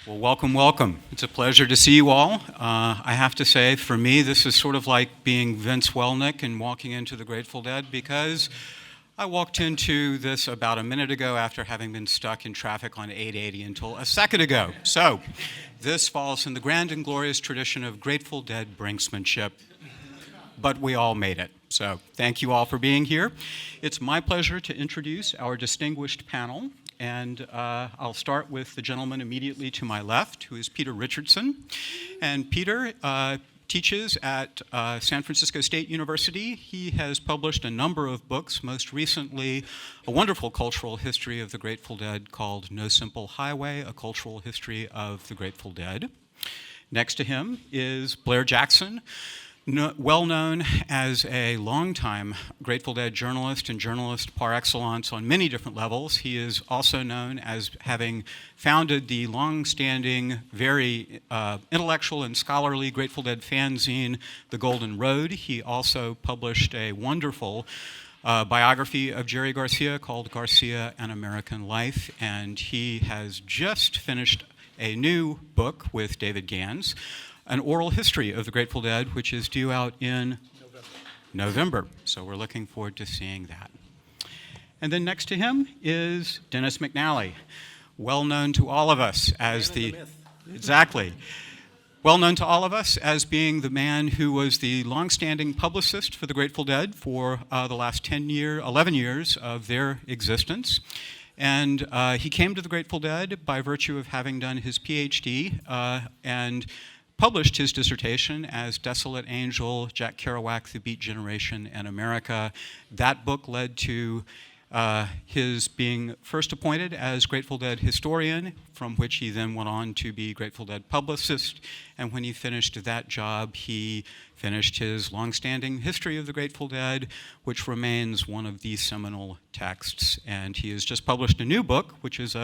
Well, welcome, welcome. It's a pleasure to see you all. I have to say, for me, this is sort of like being Vince Welnick and walking into the Grateful Dead because I walked into this about a minute ago after having been stuck in traffic on 880 until a second ago. So this falls in the grand and glorious tradition of Grateful Dead brinksmanship, but we all made it. So thank you all for being here. It's my pleasure to introduce our distinguished panel. And I'll start with the gentleman immediately to my left, who is Peter Richardson. And Peter teaches at San Francisco State University. He has published a number of books, most recently a wonderful cultural history of the Grateful Dead called No Simple Highway, a cultural history of the Grateful Dead. Next to him is Blair Jackson, well known as a longtime Grateful Dead journalist and journalist par excellence on many different levels. He is also known as having founded the long-standing, very intellectual and scholarly Grateful Dead fanzine, The Golden Road. He also published a wonderful biography of Jerry Garcia called Garcia: An American Life, and he has just finished a new book with David Gans, an oral history of the Grateful Dead, which is due out in November. So we're looking forward to seeing that. And then next to him is Dennis McNally, well known to all of us as exactly. Well known to all of us as being the man who was the longstanding publicist for the Grateful Dead for the last 11 years of their existence. And he came to the Grateful Dead by virtue of having done his PhD and published his dissertation as Desolate Angel, Jack Kerouac, The Beat Generation, and America. That book led to his being first appointed as Grateful Dead historian, from which he then went on to be Grateful Dead publicist. And when he finished that job, he finished his longstanding history of the Grateful Dead, which remains one of the seminal texts. And he has just published a new book, which is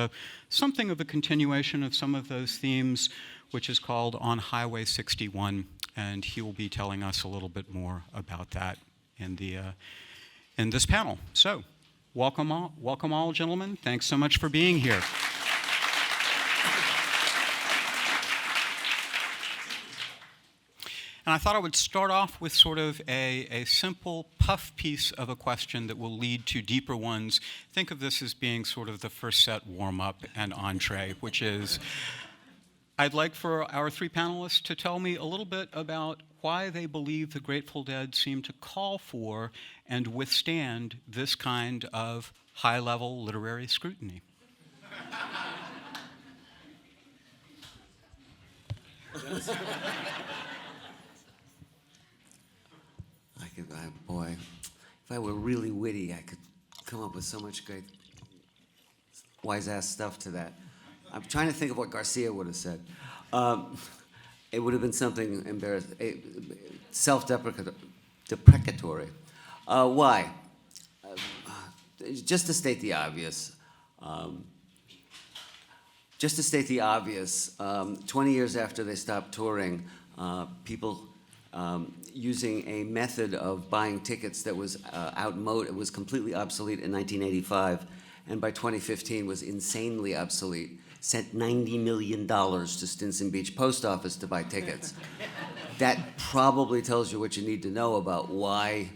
something of a continuation of some of those themes, which is called On Highway 61, and he will be telling us a little bit more about that in this panel. So, welcome all, gentlemen. Thanks so much for being here. And I thought I would start off with sort of a simple puff piece of a question that will lead to deeper ones. Think of this as being sort of the first set warm-up and entree, which is, I'd like for our three panelists to tell me a little bit about why they believe the Grateful Dead seem to call for and withstand this kind of high-level literary scrutiny. Boy, if I were really witty, I could come up with so much great wise-ass stuff to that. I'm trying to think of what Garcia would have said. It would have been something self-deprecatory. Why? Just to state the obvious. 20 years after they stopped touring, people using a method of buying tickets that was outmoded, it was completely obsolete in 1985, and by 2015 was insanely obsolete, sent $90 million to Stinson Beach Post Office to buy tickets. That probably tells you what you need to know about why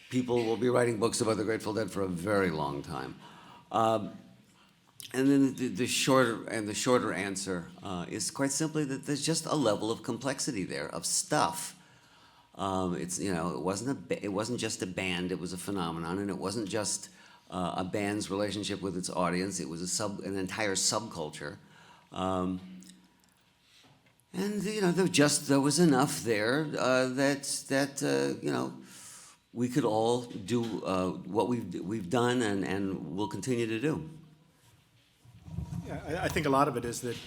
people will be writing books about the Grateful Dead for a very long time. And then the shorter answer is quite simply that there's just a level of complexity there, of stuff. It wasn't just a band, it was a phenomenon, and it wasn't just a band's relationship with its audience. It was an entire subculture, and there was enough there that we could all do what we've done and will continue to do. Yeah, I think a lot of it is that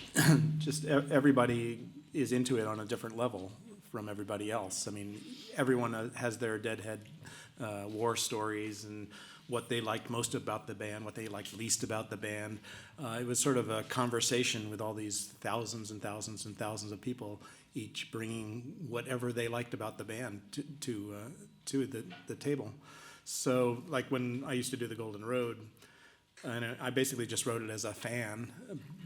just everybody is into it on a different level from everybody else. I mean, everyone has their Deadhead war stories and what they liked most about the band, what they liked least about the band. It was sort of a conversation with all these thousands and thousands and thousands of people, each bringing whatever they liked about the band to the table. So, like when I used to do the Golden Road, And I basically just wrote it as a fan,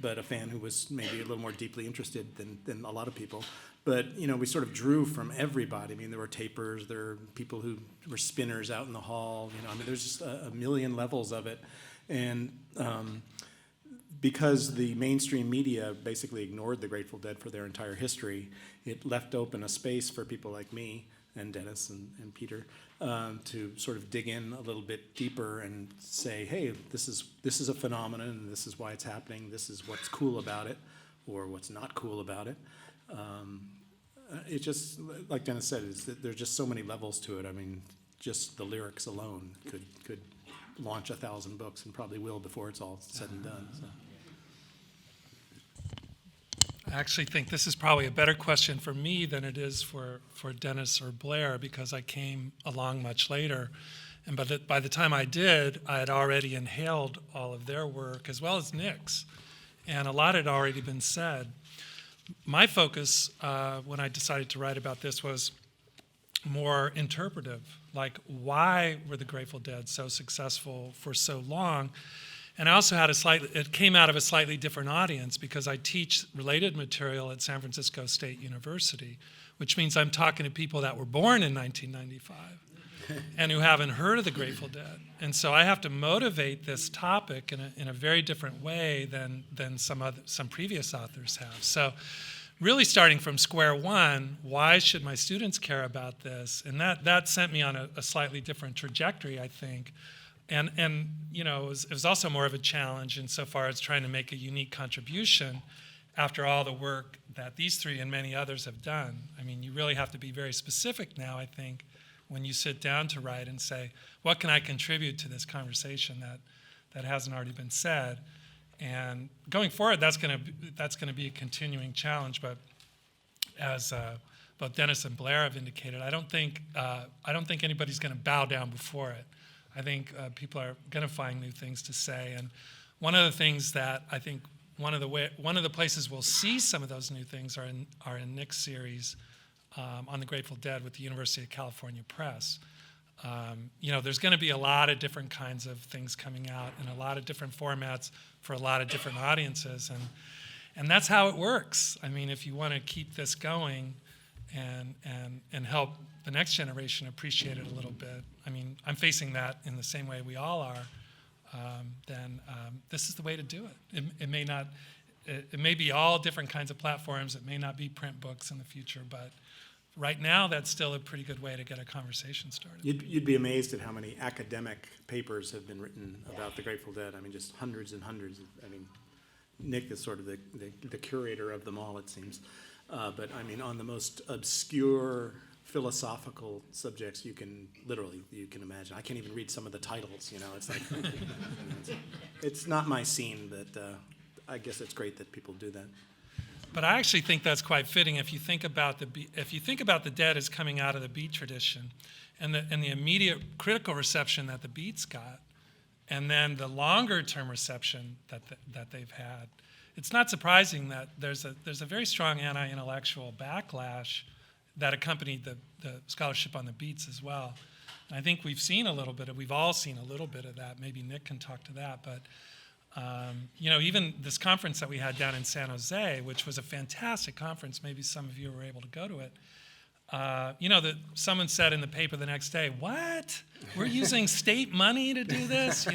but a fan who was maybe a little more deeply interested than a lot of people. But, we sort of drew from everybody. I mean, there were tapers, there were people who were spinners out in the hall. There's just a million levels of it. And because the mainstream media basically ignored the Grateful Dead for their entire history, it left open a space for people like me and Dennis and Peter to sort of dig in a little bit deeper and say, hey, this is a phenomenon, and this is why it's happening. This is what's cool about it, or what's not cool about it. It just, like Dennis said, there's just so many levels to it. I mean, just the lyrics alone could launch 1,000 books, and probably will before it's all said and done. So. I actually think this is probably a better question for me than it is for Dennis or Blair, because I came along much later. And by the time I did, I had already inhaled all of their work as well as Nick's. And a lot had already been said. My focus when I decided to write about this was more interpretive, like why were the Grateful Dead so successful for so long? And I also had it came out of a slightly different audience because I teach related material at San Francisco State University, which means I'm talking to people that were born in 1995 and who haven't heard of the Grateful Dead. And so I have to motivate this topic in a very different way than some previous authors have. So really starting from square one, why should my students care about this? And that sent me on a slightly different trajectory, I think. And it was also more of a challenge insofar as trying to make a unique contribution after all the work that these three and many others have done. I mean, you really have to be very specific now, I think, when you sit down to write and say, what can I contribute to this conversation that hasn't already been said? And going forward, that's going to be a continuing challenge. But as both Dennis and Blair have indicated, I don't think anybody's going to bow down before it. I think people are going to find new things to say. And one of the things that I think one of the places we'll see some of those new things are in Nick's series on the Grateful Dead with the University of California Press. There's going to be a lot of different kinds of things coming out in a lot of different formats for a lot of different audiences, and that's how it works. I mean, if you want to keep this going and help the next generation appreciate it a little bit, I mean, I'm facing that in the same way we all are, then this is the way to do it. It may not, it may be all different kinds of platforms. It may not be print books in the future, but right now, that's still a pretty good way to get a conversation started. You'd be amazed at how many academic papers have been written about the Grateful Dead. I mean, just hundreds and hundreds. I mean, Nick is sort of the curator of them all, it seems. But I mean, on the most obscure philosophical subjects you can imagine. I can't even read some of the titles. It's like it's not my scene, but I guess it's great that people do that. But I actually think that's quite fitting if you think about the Dead as coming out of the Beat tradition, and the immediate critical reception that the Beats got, and then the longer term reception that they've had. It's not surprising that there's a very strong anti-intellectual backlash that accompanied the scholarship on the Beats as well. And I think we've all seen a little bit of that. Maybe Nick can talk to that, but. Even this conference that we had down in San Jose, which was a fantastic conference, maybe some of you were able to go to it, that someone said in the paper the next day, what? We're using state money to do this?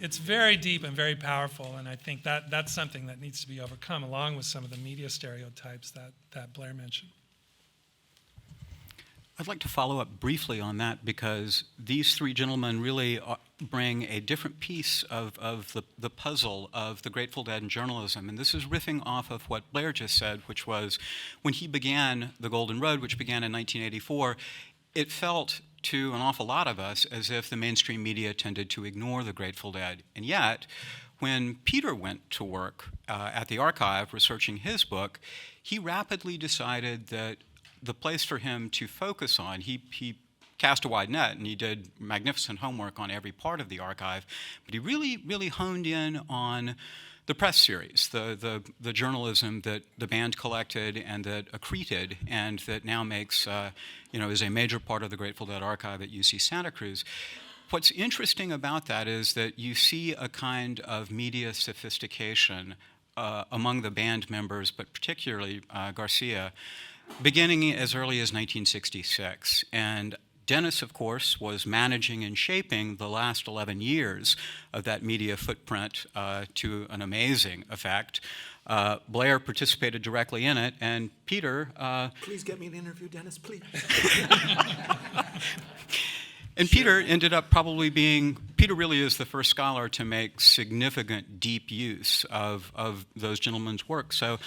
It's very deep and very powerful, and I think that's something that needs to be overcome, along with some of the media stereotypes that Blair mentioned. I'd like to follow up briefly on that because these three gentlemen really bring a different piece of the puzzle of the Grateful Dead and journalism. And this is riffing off of what Blair just said, which was when he began The Golden Road, which began in 1984, it felt to an awful lot of us as if the mainstream media tended to ignore the Grateful Dead. And yet, when Peter went to work at the archive researching his book, he rapidly decided that the place for him to focus on, he cast a wide net and he did magnificent homework on every part of the archive, but he really honed in on the press series, the journalism that the band collected and that accreted and that now makes, is a major part of the Grateful Dead archive at UC Santa Cruz. what's interesting about that is that you see a kind of media sophistication among the band members, but particularly Garcia, beginning as early as 1966. And Dennis, of course, was managing and shaping the last 11 years of that media footprint to an amazing effect. Blair participated directly in it, and Peter... Please get me an interview, Dennis, please. And Peter ended up probably being... Peter really is the first scholar to make significant, deep use of those gentlemen's work. So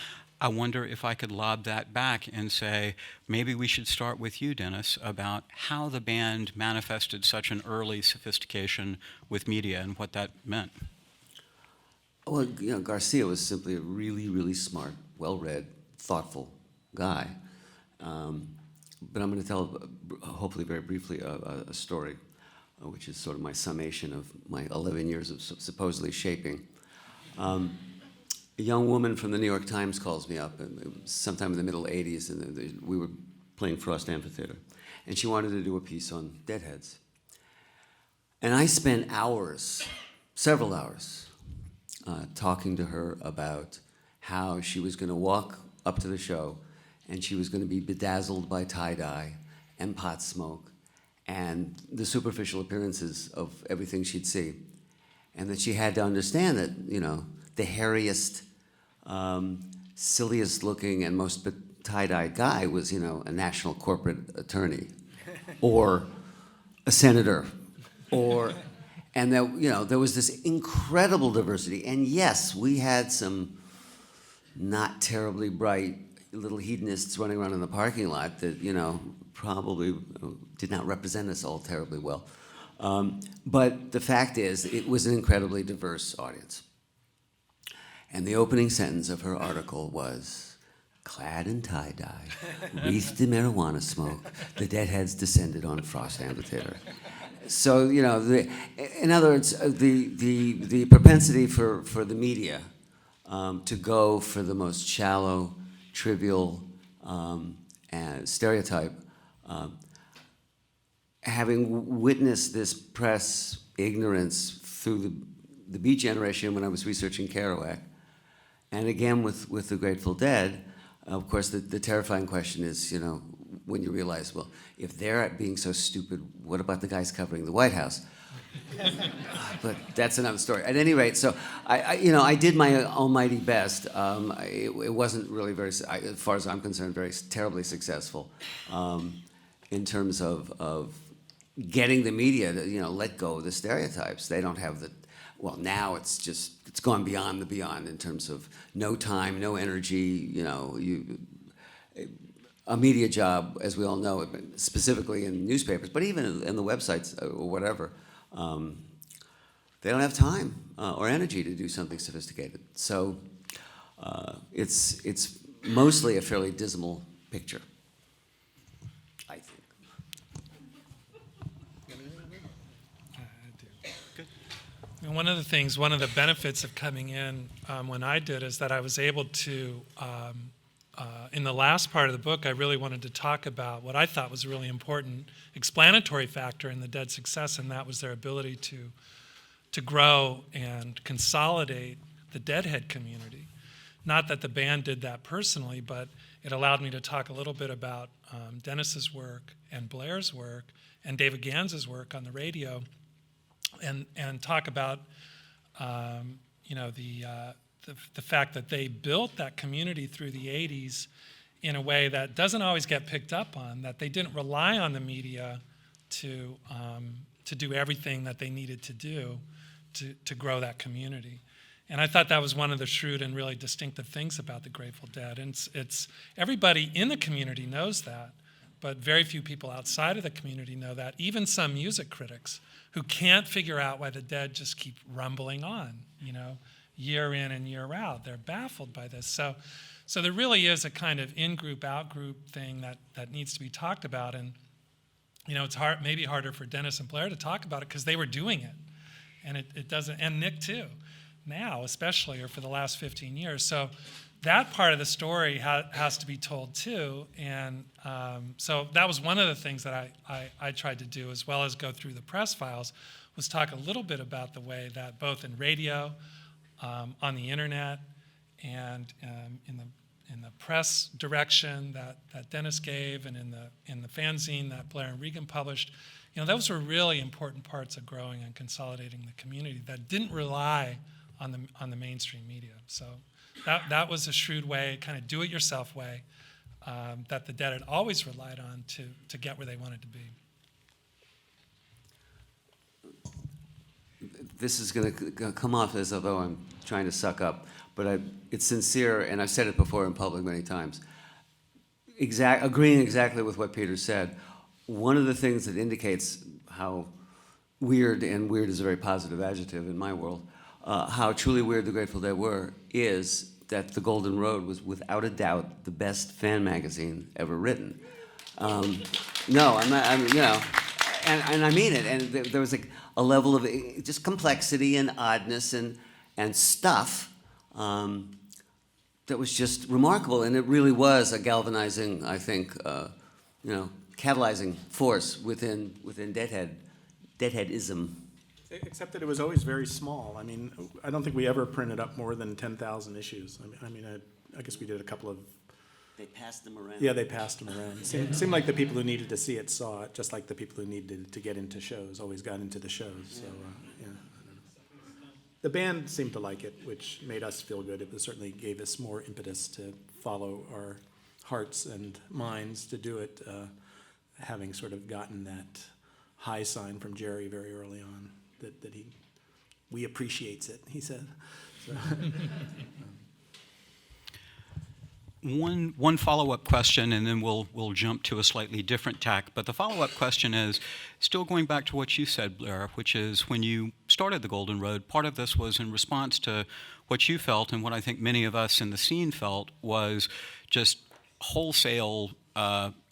I wonder if I could lob that back and say, maybe we should start with you, Dennis, about how the band manifested such an early sophistication with media and what that meant. Well, Garcia was simply a really, really smart, well-read, thoughtful guy. But I'm going to tell, hopefully very briefly, a story, which is sort of my summation of my 11 years of supposedly shaping. A young woman from the New York Times calls me up, and it was sometime in the middle 80s, and we were playing Frost Amphitheater, and she wanted to do a piece on Deadheads. And I spent hours, several hours, talking to her about how she was going to walk up to the show and she was going to be bedazzled by tie-dye and pot smoke and the superficial appearances of everything she'd see. And that she had to understand that, the hairiest, silliest looking and most tie-dyed guy was, a national corporate attorney or a senator and that, there was this incredible diversity. And yes, we had some not terribly bright little hedonists running around in the parking lot that, probably did not represent us all terribly well. But the fact is, it was an incredibly diverse audience. And the opening sentence of her article was, clad in tie-dye, wreathed in marijuana smoke, the Deadheads descended on Frost Amphitheater. So, in other words, the propensity for the media to go for the most shallow, trivial, and stereotype, having witnessed this press ignorance through the Beat Generation when I was researching Kerouac, and again with the Grateful Dead, of course, the terrifying question is, when you realize, well, if they're being so stupid, what about the guys covering the White House? But that's another story. At any rate, so I did my almighty best. It wasn't really very, as far as I'm concerned, very terribly successful in terms of getting the media to let go of the stereotypes. They don't have the. Well, now it's gone beyond the beyond in terms of no time, no energy. A media job, as we all know, specifically in newspapers, but even in the websites or whatever. They don't have time or energy to do something sophisticated. So it's mostly a fairly dismal picture, I think. And one of the benefits of coming in when I did is that I was able to, in the last part of the book, I really wanted to talk about what I thought was a really important explanatory factor in the Dead's success, and that was their ability to grow and consolidate the Deadhead community. Not that the band did that personally, but it allowed me to talk a little bit about Dennis's work and Blair's work and David Gans's work on the radio, and talk about the fact that they built that community through the 80s in a way that doesn't always get picked up on, that they didn't rely on the media to do everything that they needed to do to grow that community. And I thought that was one of the shrewd and really distinctive things about the Grateful Dead. And it's everybody in the community knows that, but very few people outside of the community know that, even some music critics who can't figure out why the Dead just keep rumbling on, year in and year out. They're baffled by this. So there really is a kind of in-group, out-group thing that needs to be talked about. And, it's maybe harder for Dennis and Blair to talk about it because they were doing it. And it doesn't, and Nick too. now, especially, or for the last 15 years. So that part of the story has to be told too. And so that was one of the things that I tried to do, as well as go through the press files, was talk a little bit about the way that both in radio, on the internet, and in the press direction that Dennis gave, and in the fanzine that Blair and Regan published, those were really important parts of growing and consolidating the community that didn't rely on the mainstream media. So that was a shrewd way, kind of do-it-yourself way, that the Dead had always relied on to get where they wanted to be. This is going to come off as though I'm trying to suck up, but it's sincere, and I've said it before in public many times. Agreeing exactly with what Peter said, one of the things that indicates how weird, and weird is a very positive adjective in my world, how truly weird the Grateful Dead were, is that The Golden Road was without a doubt the best fan magazine ever written. No, I'm not, and I mean it, and there was a level of just complexity and oddness and stuff that was just remarkable, and it really was a galvanizing, I think, catalyzing force within Deadheadism. Except that it was always very small. I mean, I don't think we ever printed up more than 10,000 issues. I guess we did a couple of... They passed them around. Yeah, they passed them around. Seemed like the people who needed to see it saw it, just like the people who needed to get into shows always got into the shows. So, yeah. The band seemed to like it, which made us feel good. It certainly gave us more impetus to follow our hearts and minds to do it, having sort of gotten that high sign from Jerry very early on that we appreciates it, he said. So. One follow-up question, and then we'll jump to a slightly different tack. But the follow-up question is still going back to what you said, Blair, which is when you started the Golden Road, part of this was in response to what you felt, and what I think many of us in the scene felt was just wholesale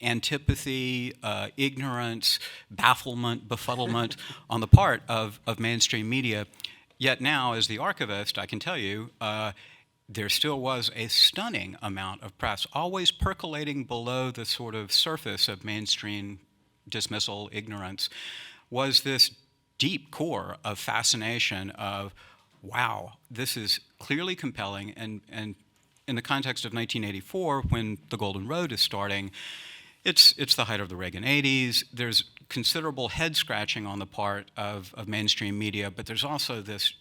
antipathy, ignorance, bafflement, befuddlement on the part of mainstream media. Yet now, as the archivist, I can tell you, there still was a stunning amount of press, always percolating below the sort of surface of mainstream dismissal, ignorance, was this deep core of fascination of, wow, this is clearly compelling. And in the context of 1984, when the Golden Road is starting, it's the height of the Reagan 80s. There's considerable head scratching on the part of mainstream media, but there's also this,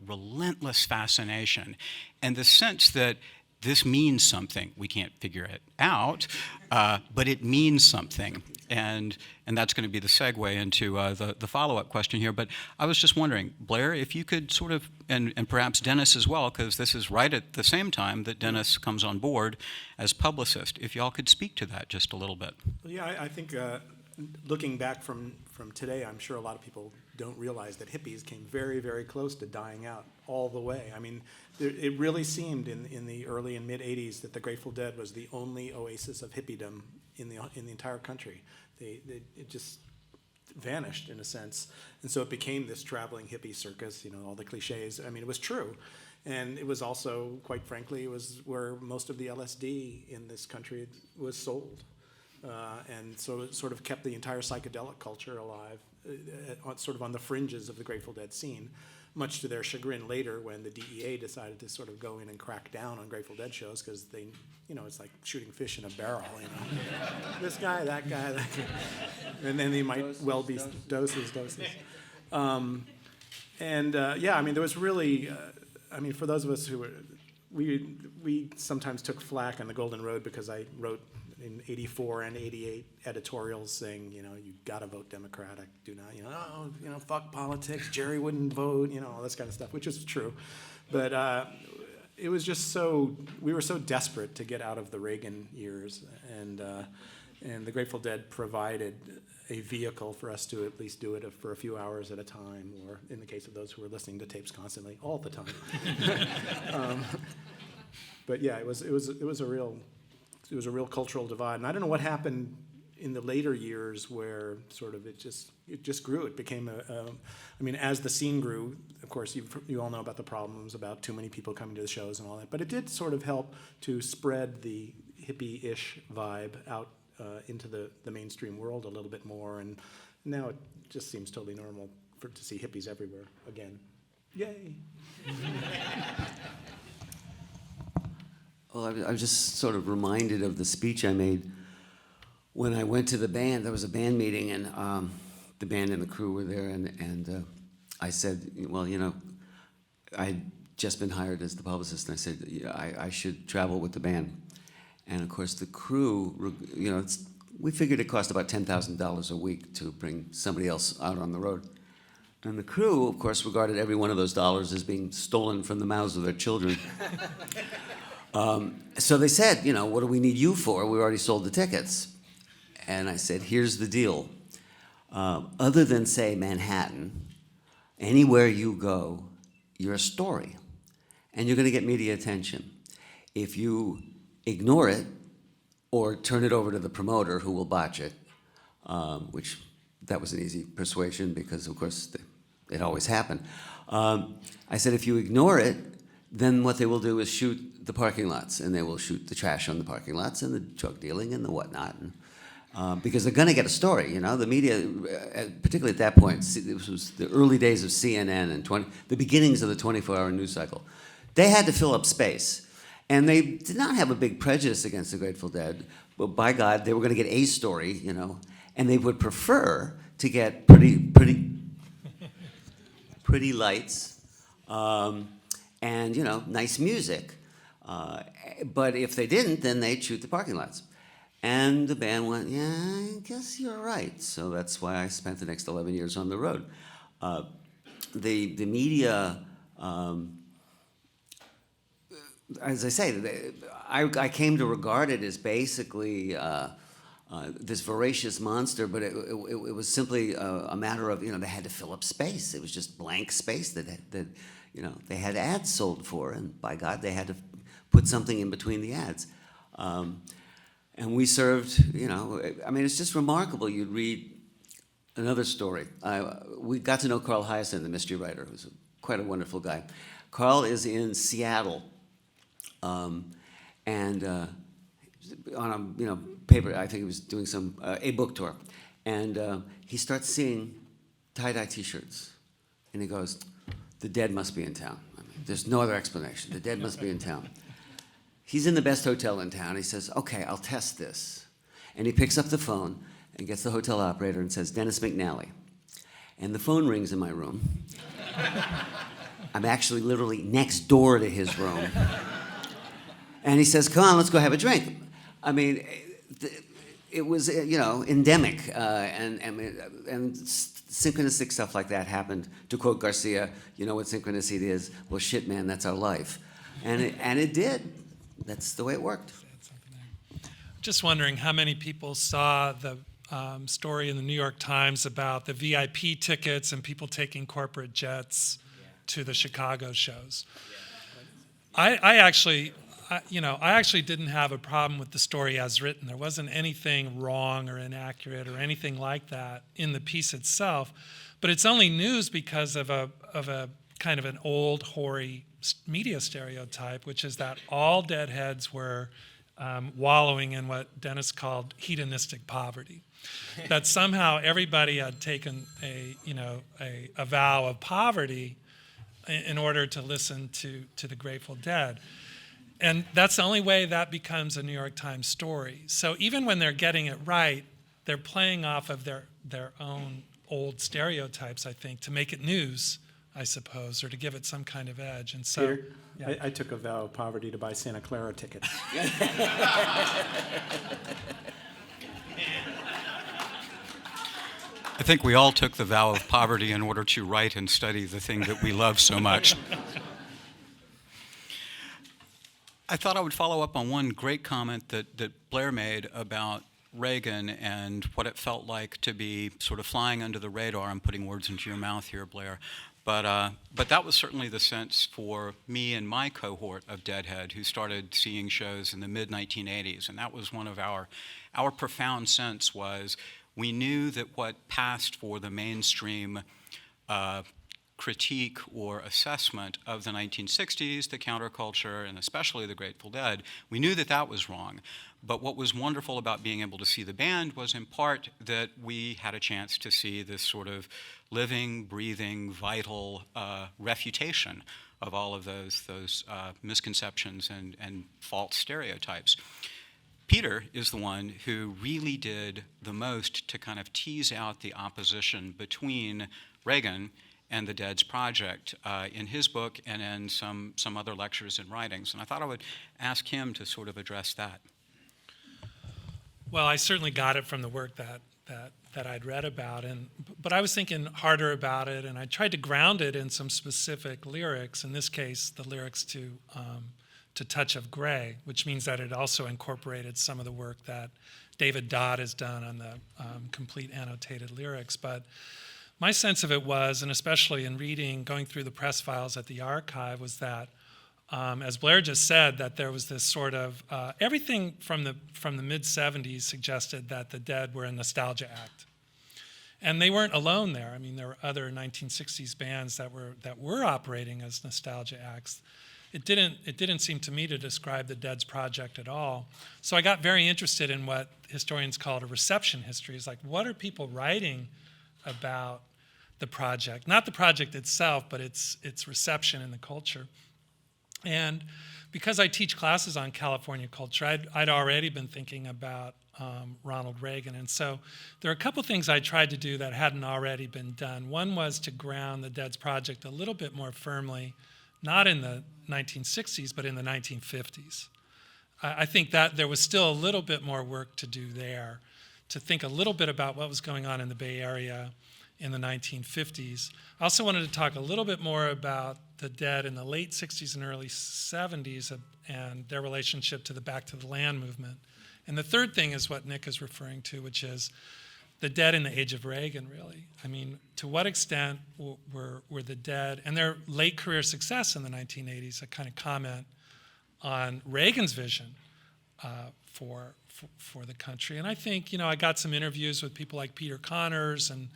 relentless fascination and the sense that this means something. We can't figure it out, but it means something. And that's going to be the segue into the follow-up question here. But I was just wondering, Blair, if you could sort of, and perhaps Dennis as well, because this is right at the same time that Dennis comes on board as publicist, if y'all could speak to that just a little bit. Well, yeah, I think looking back from today, I'm sure a lot of people don't realize that hippies came very, very close to dying out all the way. I mean, it really seemed in the early and mid 80s that the Grateful Dead was the only oasis of hippiedom in the entire country. It just vanished in a sense, and so it became this traveling hippie circus. All the cliches. I mean, it was true, and it was also, quite frankly, it was where most of the LSD in this country was sold. And so it sort of kept the entire psychedelic culture alive, sort of on the fringes of the Grateful Dead scene, much to their chagrin later when the DEA decided to sort of go in and crack down on Grateful Dead shows because they, it's like shooting fish in a barrel, This guy, that guy, that guy. And then they might well be doses. Yeah, I mean, there was really, for those of us who were, we sometimes took flack on the Golden Road because I wrote in 84 and 88 editorials saying, you got to vote Democratic, do not, fuck politics, Jerry wouldn't vote, all this kind of stuff, which is true. But it was just we were so desperate to get out of the Reagan years, and the Grateful Dead provided a vehicle for us to at least do it for a few hours at a time, or in the case of those who were listening to tapes constantly, all the time. But yeah, it was a real cultural divide, and I don't know what happened in the later years where sort of it just grew. It became I mean, as the scene grew, of course, you all know about the problems about too many people coming to the shows and all that, but it did sort of help to spread the hippie-ish vibe out into the mainstream world a little bit more, and now it just seems totally normal to see hippies everywhere again. Yay! Well, I was just sort of reminded of the speech I made when I went to the band. There was a band meeting, and the band and the crew were there, and I said, well, you know, I'd just been hired as the publicist, and I said, yeah, I should travel with the band. And of course, the crew, you know, we figured it cost about $10,000 a week to bring somebody else out on the road. And the crew, of course, regarded every one of those dollars as being stolen from the mouths of their children. So they said, you know, what do we need you for? We already sold the tickets. And I said, here's the deal. Other than, say, Manhattan, anywhere you go, you're a story. And you're going to get media attention. If you ignore it or turn it over to the promoter who will botch it, which that was an easy persuasion because, of course, it always happened. I said, if you ignore it, then what they will do is shoot the parking lots, and they will shoot the trash on the parking lots and the drug dealing and the whatnot, and, because they're going to get a story. You know, the media, particularly at that point, this was the early days of CNN and the beginnings of the 24-hour news cycle. They had to fill up space, and they did not have a big prejudice against the Grateful Dead. But by God, they were going to get a story, you know, and they would prefer to get pretty lights, and, you know, nice music. But if they didn't, then they'd shoot the parking lots. And the band went, yeah, I guess you're right. So that's why I spent the next 11 years on the road. The media, as I say, I came to regard it as basically this voracious monster, but it was simply a matter of, you know, they had to fill up space. It was just blank space that you know, they had ads sold for, and by God, they had to put something in between the ads. And we served, you know, I mean, it's just remarkable. You'd read another story. We got to know Carl Hyacin, the mystery writer, who's quite a wonderful guy. Carl is in Seattle, and on a, you know, paper, I think he was doing a book tour, and he starts seeing tie-dye T-shirts, and he goes, the Dead must be in town. I mean, there's no other explanation. The Dead must be in town. He's in the best hotel in town. He says, okay, I'll test this. And he picks up the phone and gets the hotel operator and says, Dennis McNally. And the phone rings in my room. I'm actually literally next door to his room. And he says, come on, let's go have a drink. I mean, it was, you know, endemic. And synchronistic stuff like that happened. To quote Garcia, you know what synchronicity is? Well, shit, man, that's our life. And it did. That's the way it worked. Just wondering how many people saw the story in the New York Times about the VIP tickets and people taking corporate jets to the Chicago shows. I actually didn't have a problem with the story as written. There wasn't anything wrong or inaccurate or anything like that in the piece itself, but it's only news because of a kind of an old, hoary media stereotype, which is that all Deadheads were wallowing in what Dennis called hedonistic poverty. That somehow everybody had taken a vow of poverty in order to listen to the Grateful Dead. And that's the only way that becomes a New York Times story. So even when they're getting it right, they're playing off of their own old stereotypes, I think, to make it news, I suppose, or to give it some kind of edge. And so, Peter, yeah. I took a vow of poverty to buy Santa Clara tickets. I think we all took the vow of poverty in order to write and study the thing that we love so much. I thought I would follow up on one great comment that Blair made about Reagan and what it felt like to be sort of flying under the radar. I'm putting words into your mouth here, Blair. But that was certainly the sense for me and my cohort of Deadhead who started seeing shows in the mid-1980s. And that was one of our profound sense was we knew that what passed for the mainstream critique or assessment of the 1960s, the counterculture, and especially the Grateful Dead, we knew that that was wrong. But what was wonderful about being able to see the band was in part that we had a chance to see this sort of living, breathing, vital refutation of all of those misconceptions and false stereotypes. Peter is the one who really did the most to kind of tease out the opposition between Reagan and the Dead's project in his book and in some other lectures and writings. And I thought I would ask him to sort of address that. Well, I certainly got it from the work that I'd read about, but I was thinking harder about it, and I tried to ground it in some specific lyrics. In this case, the lyrics to Touch of Grey, which means that it also incorporated some of the work that David Dodd has done on the complete annotated lyrics. But my sense of it was, and especially in going through the press files at the archive, was that as Blair just said, that there was this sort of everything from the mid-'70s suggested that the Dead were a nostalgia act, and they weren't alone there. I mean, there were other 1960s bands that were operating as nostalgia acts. It didn't seem to me to describe the Dead's project at all. So I got very interested in what historians call a reception history. It's like, what are people writing about the project? Not the project itself, but its reception in the culture. And because I teach classes on California culture, I'd already been thinking about Ronald Reagan. And so there are a couple things I tried to do that hadn't already been done. One was to ground the Dead's project a little bit more firmly, not in the 1960s, but in the 1950s. I think that there was still a little bit more work to do there, to think a little bit about what was going on in the Bay Area in the 1950s. I also wanted to talk a little bit more about the Dead in the late 60s and early 70s and their relationship to the Back to the Land movement. And the third thing is what Nick is referring to, which is the Dead in the age of Reagan, really. I mean, to what extent were the Dead, and their late career success in the 1980s, a kind of comment on Reagan's vision for the country. And I think, I got some interviews with people like Peter Connors and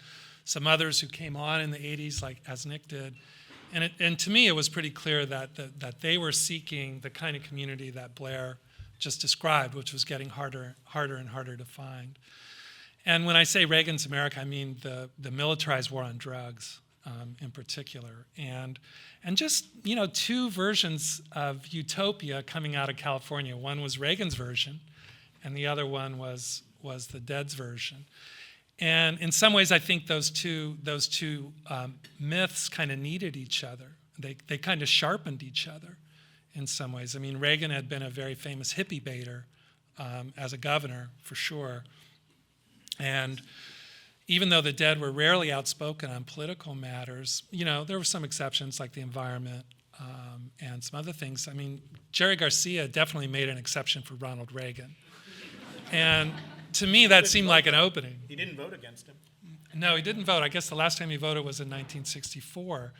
some others who came on in the 80s, like as Nick did. And to me, it was pretty clear that they were seeking the kind of community that Blair just described, which was getting harder and harder to find. And when I say Reagan's America, I mean the militarized war on drugs in particular. And just, two versions of utopia coming out of California. One was Reagan's version, and the other one was the Dead's version. And in some ways, I think those two myths kind of needed each other. They kind of sharpened each other in some ways. I mean, Reagan had been a very famous hippie baiter as a governor, for sure. And even though the Dead were rarely outspoken on political matters, there were some exceptions like the environment and some other things. I mean, Jerry Garcia definitely made an exception for Ronald Reagan. And to me, that seemed like an opening. He didn't vote against him. No, he didn't vote. I guess the last time he voted was in 1964.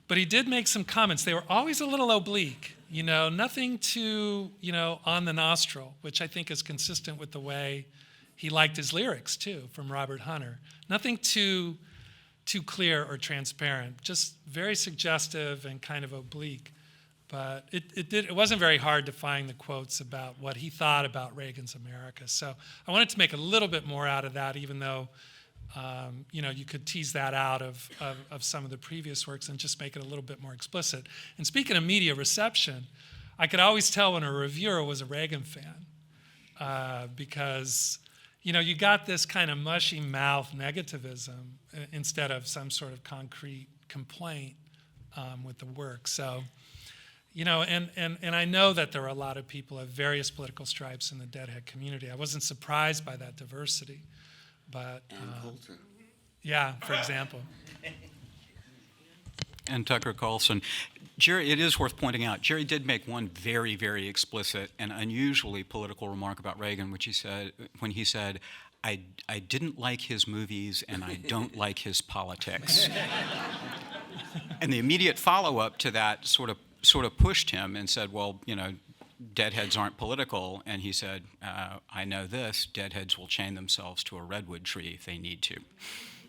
But he did make some comments. They were always a little oblique, nothing too, on the nostril, which I think is consistent with the way he liked his lyrics, too, from Robert Hunter. Nothing too clear or transparent, just very suggestive and kind of oblique. But it wasn't very hard to find the quotes about what he thought about Reagan's America. So I wanted to make a little bit more out of that, even though you could tease that out of some of the previous works and just make it a little bit more explicit. And speaking of media reception, I could always tell when a reviewer was a Reagan fan because you got this kind of mushy mouth negativism instead of some sort of concrete complaint with the work. So. And I know that there are a lot of people of various political stripes in the Deadhead community. I wasn't surprised by that diversity, but Coulter. Yeah, for example. And Tucker Carlson. Jerry, it is worth pointing out, Jerry did make one very, very explicit and unusually political remark about Reagan, which he said when he said, I didn't like his movies and I don't like his politics. And the immediate follow-up to that sort of pushed him and said, well, deadheads aren't political. And he said, I know this, deadheads will chain themselves to a redwood tree if they need to.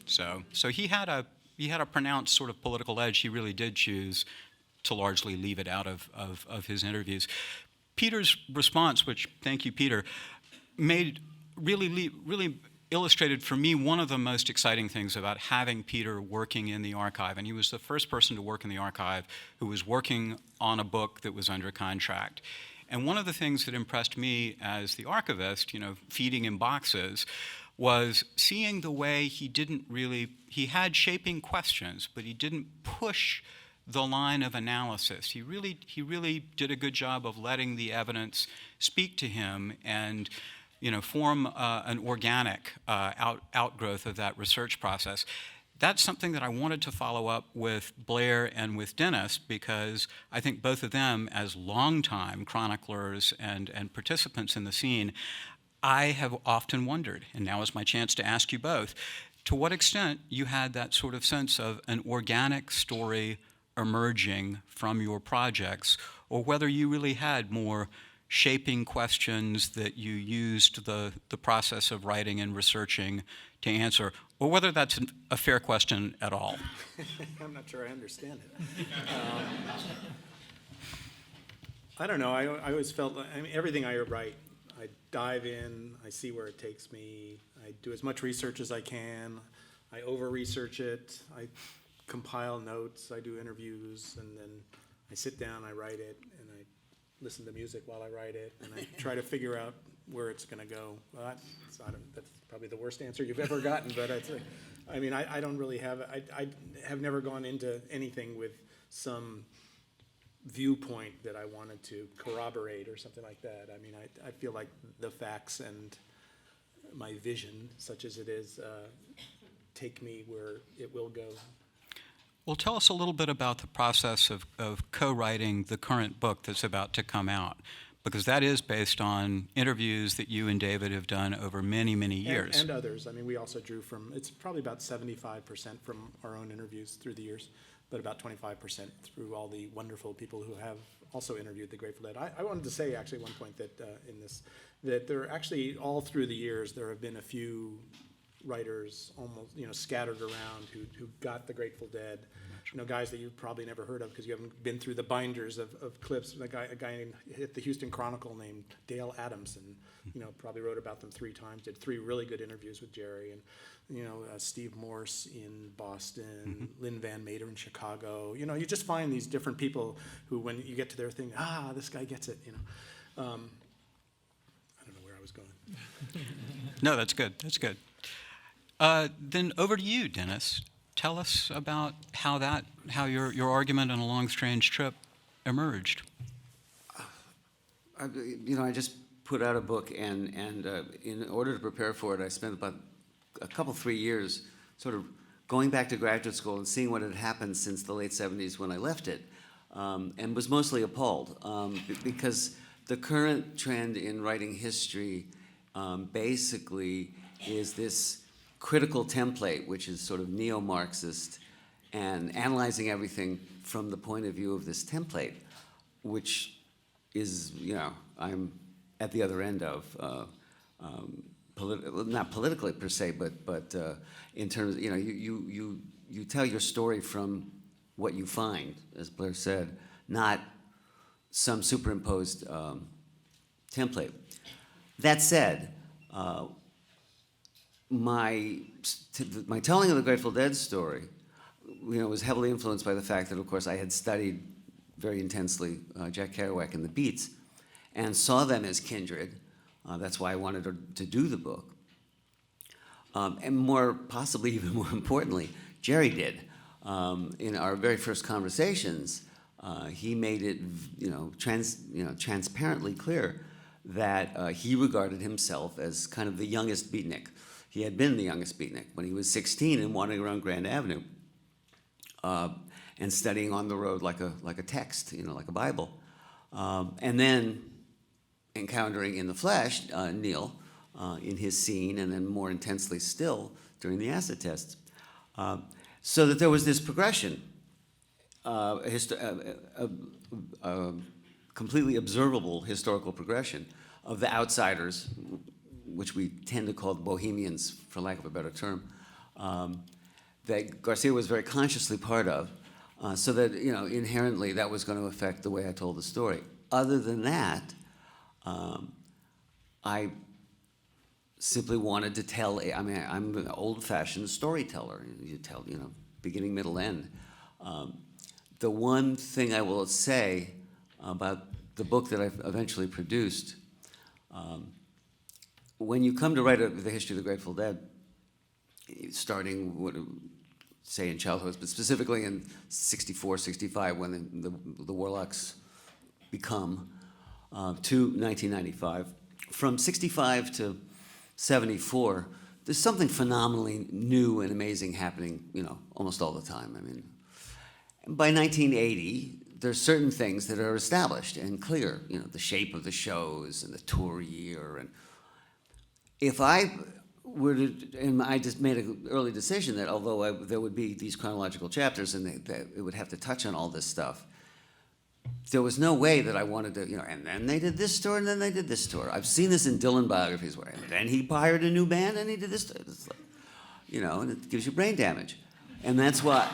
So he had a pronounced sort of political edge. He really did choose to largely leave it out of his interviews. Peter's response, which, thank you, Peter, really illustrated for me one of the most exciting things about having Peter working in the archive. And he was the first person to work in the archive who was working on a book that was under contract. And one of the things that impressed me as the archivist, feeding him boxes, was seeing the way he had shaping questions, but he didn't push the line of analysis. He really did a good job of letting the evidence speak to him and form an organic outgrowth of that research process. That's something that I wanted to follow up with Blair and with Dennis, because I think both of them, as longtime chroniclers and participants in the scene, I have often wondered, and now is my chance to ask you both, to what extent you had that sort of sense of an organic story emerging from your projects, or whether you really had more shaping questions that you used the process of writing and researching to answer, or whether that's a fair question at all. I'm not sure I understand it. I don't know. I always felt everything I write, I dive in, I see where it takes me, I do as much research as I can, I over-research it, I compile notes, I do interviews, and then I sit down, I write it, and I listen to music while I write it, and I try to figure out where it's going to go. Well, that's probably the worst answer you've ever gotten, but I don't really have, I have never gone into anything with some viewpoint that I wanted to corroborate or something like that. I feel like the facts and my vision, such as it is, take me where it will go. Well, tell us a little bit about the process of co-writing the current book that's about to come out, because that is based on interviews that you and David have done over many, many years. And others. We also drew from, it's probably about 75% from our own interviews through the years, but about 25% through all the wonderful people who have also interviewed the Grateful Dead. I wanted to say, actually, one point that that there are actually, all through the years, there have been a few writers almost, scattered around who got the Grateful Dead, guys that you've probably never heard of because you haven't been through the binders of clips. A guy at the Houston Chronicle named Dale Adamson, probably wrote about them 3 times, did 3 really good interviews with Jerry, and Steve Morse in Boston, Lynn Van Mater in Chicago. You just find these different people who, when you get to their thing, this guy gets it. I don't know where I was going. No, that's good. That's good. Then over to you, Dennis. Tell us about how your argument on A Long Strange Trip emerged. I just put out a book, and in order to prepare for it, I spent about a couple, 3 years sort of going back to graduate school and seeing what had happened since the late 70s when I left it, and was mostly appalled because the current trend in writing history basically is this critical template, which is sort of neo-Marxist, and analyzing everything from the point of view of this template, which is, I'm at the other end of, not politically per se, but in terms, you tell your story from what you find, as Blair said, not some superimposed template. That said, my telling of the Grateful Dead story, was heavily influenced by the fact that, of course, I had studied very intensely Jack Kerouac and the Beats, and saw them as kindred. That's why I wanted to do the book. And possibly even more importantly, Jerry did. In our very first conversations, he made it, transparently clear that he regarded himself as kind of the youngest beatnik. He had been the youngest beatnik when he was 16 and wandering around Grand Avenue and studying on the road like a text, like a Bible. And then encountering in the flesh Neil in his scene, and then more intensely still during the acid tests. So that there was this progression. a completely observable historical progression of the outsiders, which we tend to call bohemians, for lack of a better term, that Garcia was very consciously part of, so that, you know, inherently that was going to affect the way I told the story. Other than that, I simply wanted to tell, I mean, I'm an old-fashioned storyteller. You tell, you know, beginning, middle, end. The one thing I will say about the book that I've eventually produced, when you come to write the history of the Grateful Dead, starting, say, in childhood, but specifically in 64, 65, when the Warlocks become, to 1995, from 65 to 74, there's something phenomenally new and amazing happening, you know, almost all the time. I mean, by 1980, there's certain things that are established and clear, you know, the shape of the shows and the tour year. And if I were to, and I just made an early decision that although there would be these chronological chapters and that it would have to touch on all this stuff, there was no way that I wanted to, you know, and then they did this tour and then they did this tour. I've seen this in Dylan biographies where, and then he hired a new band and he did this tour. It's like, you know, and it gives you brain damage. And that's why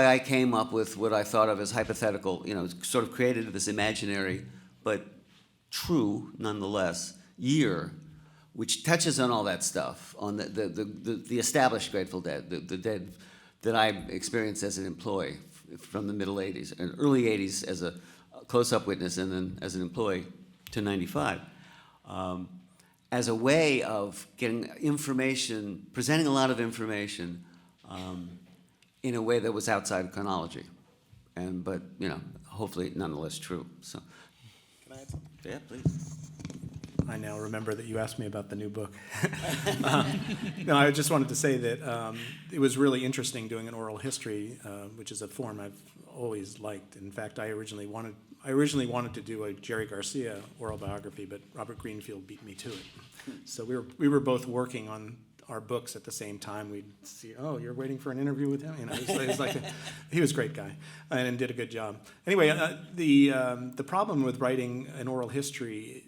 I came up with what I thought of as hypothetical, you know, sort of created this imaginary, but true nonetheless, year, which touches on all that stuff, on the established Grateful Dead, the Dead that I experienced as an employee from the middle 80s, and early 80s as a close-up witness, and then as an employee to 95, as a way of getting information, presenting a lot of information in a way that was outside chronology, but, you know, hopefully nonetheless true. So, Can I add something? Yeah, please. I now remember that you asked me about the new book. No, I just wanted to say that it was really interesting doing an oral history, which is a form I've always liked. In fact, I originally wanted to do a Jerry Garcia oral biography, but Robert Greenfield beat me to it. So we were both working on our books at the same time. We'd see, oh, you're waiting for an interview with him? You know, it was like he was a great guy and did a good job. Anyway, the problem with writing an oral history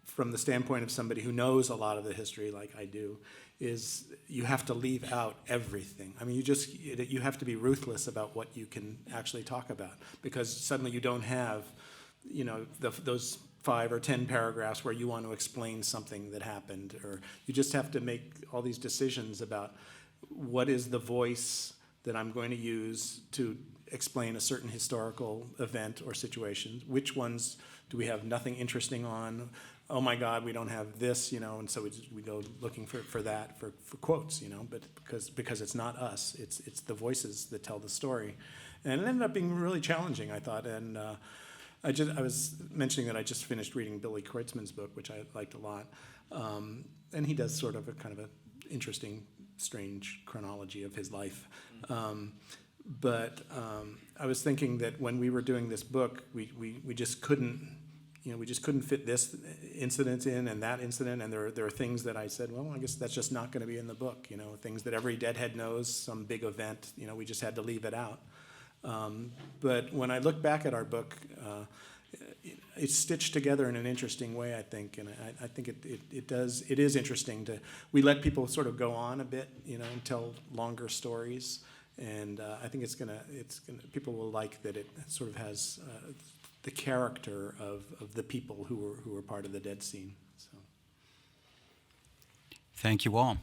from the standpoint of somebody who knows a lot of the history like I do, is you have to leave out everything. I mean, you have to be ruthless about what you can actually talk about, because suddenly you don't have, you know, those 5 or 10 paragraphs where you want to explain something that happened, or you just have to make all these decisions about what is the voice that I'm going to use to explain a certain historical event or situation. Which ones do we have nothing interesting on? Oh my God, we don't have this, you know, and so we go looking for that, for quotes, you know, but because it's not us, it's the voices that tell the story. And it ended up being really challenging, I thought, and I was mentioning that I just finished reading Billy Kreutzmann's book, which I liked a lot, and he does sort of a kind of an interesting, strange chronology of his life. But I was thinking that when we were doing this book, we just couldn't, you know, we just couldn't fit this incident in and that incident, and there are things that I said, well, I guess that's just not going to be in the book, you know, things that every Deadhead knows, some big event, you know, we just had to leave it out. But when I look back at our book, it's stitched together in an interesting way, I think, and I think it is interesting we let people sort of go on a bit, you know, and tell longer stories, and I think people will like that it sort of has the character of the people who were part of the Dead scene. So. Thank you all.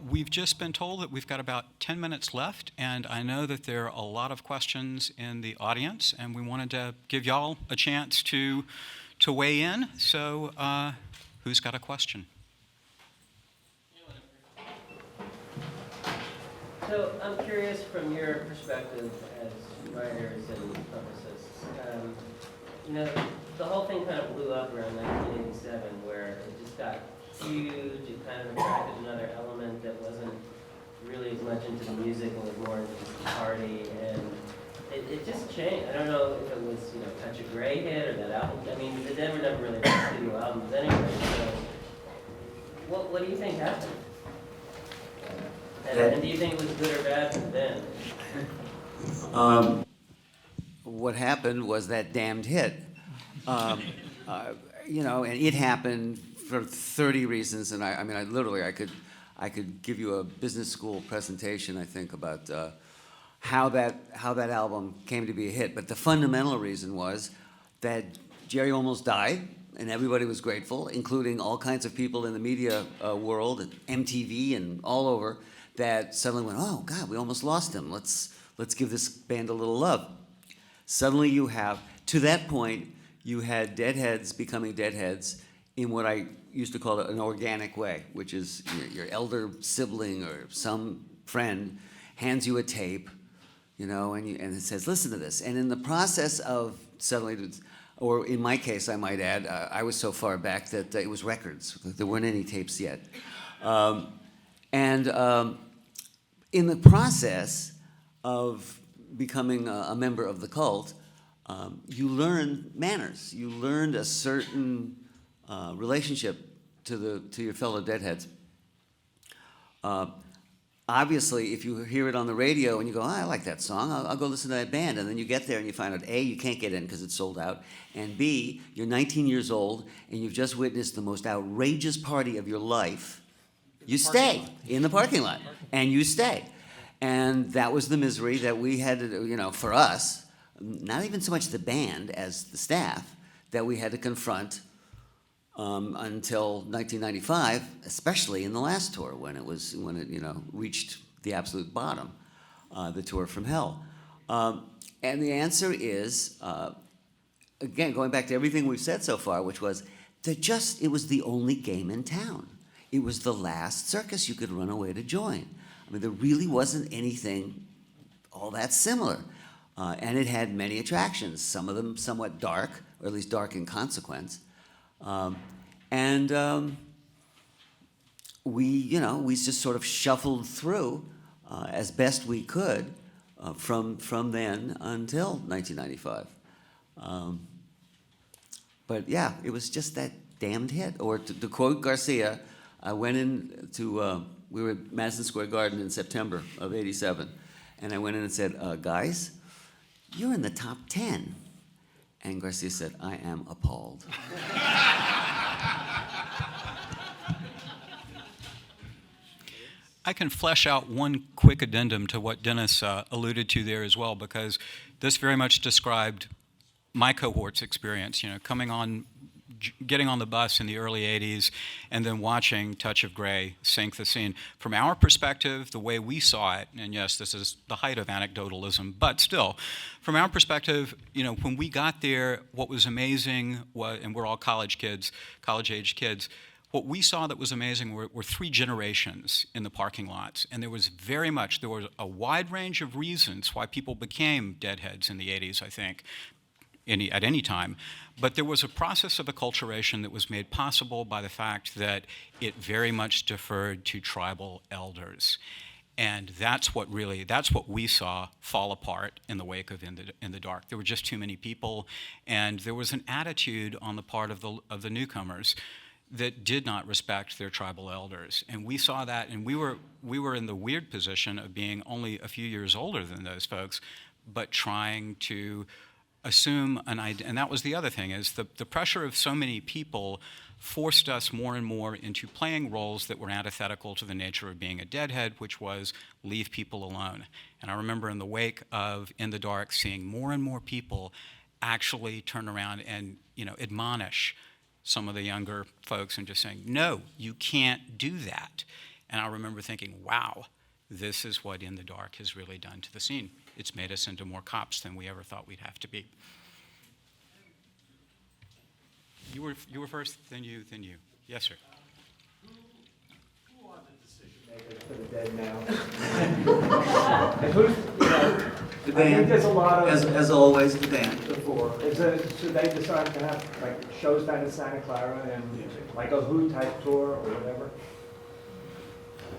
We've just been told that we've got about 10 minutes left, and I know that there are a lot of questions in the audience, and we wanted to give y'all a chance to weigh in. So who's got a question? So I'm curious from your perspective as writers and publicists, you know, the whole thing kind of blew up around 1987, where it just got huge. It kind of attracted another element that wasn't really as much into the music and was more into just the party, and it just changed. I don't know if it was, you know, Touch of Grey hit or that album. I mean, the Dead were never really did studio albums anyway. So, what do you think happened? And do you think it was good or bad for the band? What happened was that damned hit. You know, and it happened for 30 reasons, and I mean, I could give you a business school presentation, I think, about how that album came to be a hit. But the fundamental reason was that Jerry almost died, and everybody was grateful, including all kinds of people in the media world, and MTV and all over, that suddenly went, oh God, we almost lost him. Let's give this band a little love. Suddenly you have, to that point, you had deadheads becoming deadheads in what I used to call an organic way, which is your elder sibling or some friend hands you a tape, you know, and it says, listen to this. And in the process of suddenly, or in my case, I might add, I was so far back that it was records. There weren't any tapes yet. In the process of becoming a member of the cult, you learn manners. You learned a certain relationship to your fellow deadheads. Obviously, if you hear it on the radio and you go, oh, I like that song, I'll go listen to that band, and then you get there and you find out, A, you can't get in because it's sold out, and B, you're 19 years old and you've just witnessed the most outrageous party of your life, you stay in the parking lot, and you stay. And that was the misery that we had to, you know, for us, not even so much the band as the staff, that we had to confront until 1995, especially in the last tour when it you know reached the absolute bottom, the tour from hell. And the answer is, again, going back to everything we've said so far, which was that it was the only game in town. It was the last circus you could run away to join. I mean, there really wasn't anything all that similar. And it had many attractions, some of them somewhat dark, or at least dark in consequence. We just sort of shuffled through as best we could from then until 1995. But yeah, it was just that damned hit. Or to quote Garcia, I went in to, we were at Madison Square Garden in September of '87, and I went in and said, guys, you're in the top 10. And Garcia said, I am appalled. I can flesh out one quick addendum to what Dennis alluded to there as well, because this very much described my cohort's experience, you know, getting on the bus in the early 80s and then watching Touch of Grey sink the scene. From our perspective, the way we saw it, and yes, this is the height of anecdotalism, but still, from our perspective, you know, when we got there, what was amazing was, and we're all college-age kids, what we saw that was amazing were three generations in the parking lots, and there was a wide range of reasons why people became deadheads in the 80s, I think, at any time. But there was a process of acculturation that was made possible by the fact that it very much deferred to tribal elders. And that's what we saw fall apart in the wake of In the Dark. There were just too many people, and there was an attitude on the part of the newcomers that did not respect their tribal elders. And we saw that, and we were in the weird position of being only a few years older than those folks, but trying to assume an idea. And that was the other thing, is the pressure of so many people forced us more and more into playing roles that were antithetical to the nature of being a deadhead, which was leave people alone. And I remember in the wake of In the Dark seeing more and more people actually turn around and, you know, admonish some of the younger folks and just saying, no, you can't do that. And I remember thinking, wow, this is what In the Dark has really done to the scene. It's made us into more cops than we ever thought we'd have to be. You were first, then you. Yes, sir. Who are the decision makers for the dead now? And who's, you know, The I band, think there's a lot of as always, the band. before. Should they decide to have like shows down in Santa Clara and like a Who type tour or whatever?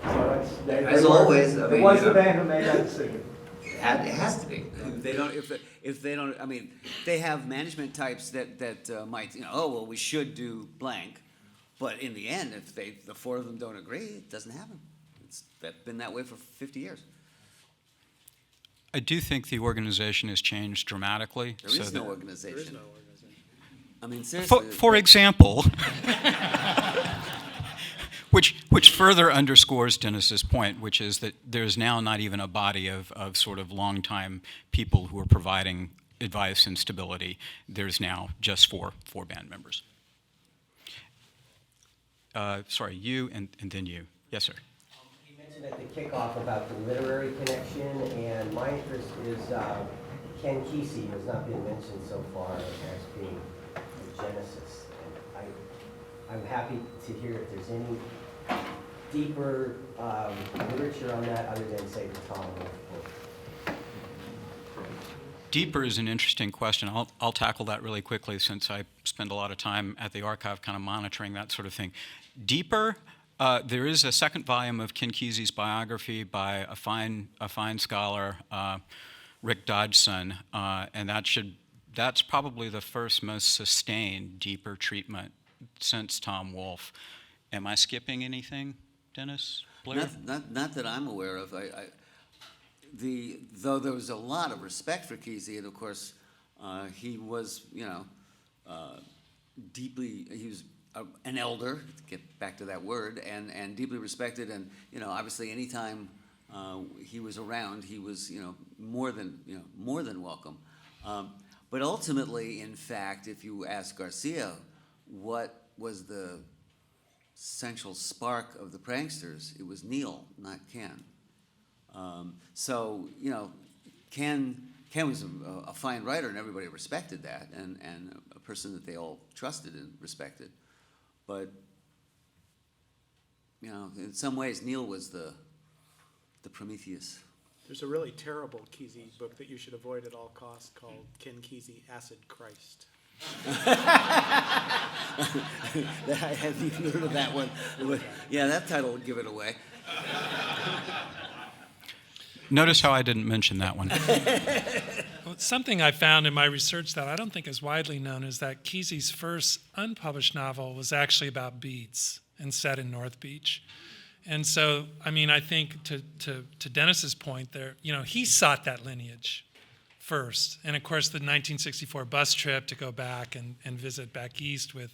So As always, I it mean, was you the know. band who made that decision. It has to be. If they don't, I mean, they have management types that might, you know, oh well, we should do blank, but in the end, if the four of them don't agree, it doesn't happen. It's been that way for 50 years. I do think the organization has changed dramatically. There is no There is organization. no organization. I mean, seriously. For example, which further underscores Dennis's point, which is that there's now not even a body of sort of longtime people who are providing advice and stability. There's now just four band members. Sorry, you and then you. Yes, sir. You mentioned at the kickoff about the literary connection, and my interest is Ken Kesey has not been mentioned so far as being the genesis. And I'm happy to hear if there's any deeper literature on that other than, say, the Tom Wolfe book. Deeper is an interesting question. I'll tackle that really quickly since I spend a lot of time at the archive kind of monitoring that sort of thing. Deeper, there is a second volume of Ken Kesey's biography by a fine scholar, Rick Dodgson, and that's probably the first most sustained deeper treatment since Tom Wolfe. Am I skipping anything, Dennis? Blair? Not that I'm aware of. Though there was a lot of respect for Kesey, and of course, he was, deeply, he was an elder, to get back to that word, and deeply respected, and, obviously anytime he was around, he was, more than welcome. But ultimately, in fact, if you ask Garcia, what was the central spark of the pranksters, it was Neil, not Ken. So, Ken was a fine writer, and everybody respected that, and a person that they all trusted and respected. But, in some ways, Neil was the Prometheus. There's a really terrible Kesey book that you should avoid at all costs called Ken Kesey, Acid Christ. I haven't even heard of that one. Yeah, that title would give it away. Notice how I didn't mention that one. Well, something I found in my research that I don't think is widely known is that Kesey's first unpublished novel was actually about beads and set in North Beach. And so, I think to Dennis's point there, he sought that lineage first. And of course, the 1964 bus trip to go back and visit back east with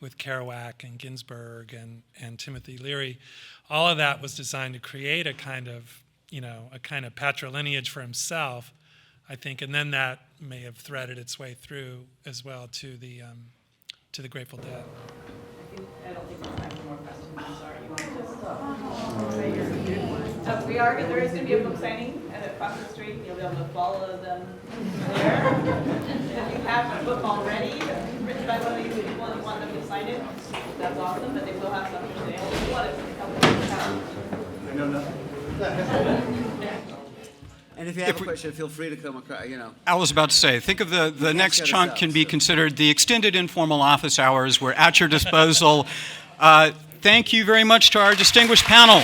Kerouac and Ginsberg and Timothy Leary, all of that was designed to create a kind of patrilineage for himself, I think, and then that may have threaded its way through as well to the Grateful Dead. I don't think there's time for more questions. I'm sorry. You want to just there is going to be a book signing across the street. You'll be able to follow them there. If you have a book already written by one of these people and you want them to sign it, that's awesome. But they will have something today. If you want it to come to the house. I know nothing. And if you have a question, feel free to come across, I was about to say, think of the next shut us chunk up, can be so. considered the extended informal office hours. We're at your disposal. Thank you very much to our distinguished panel.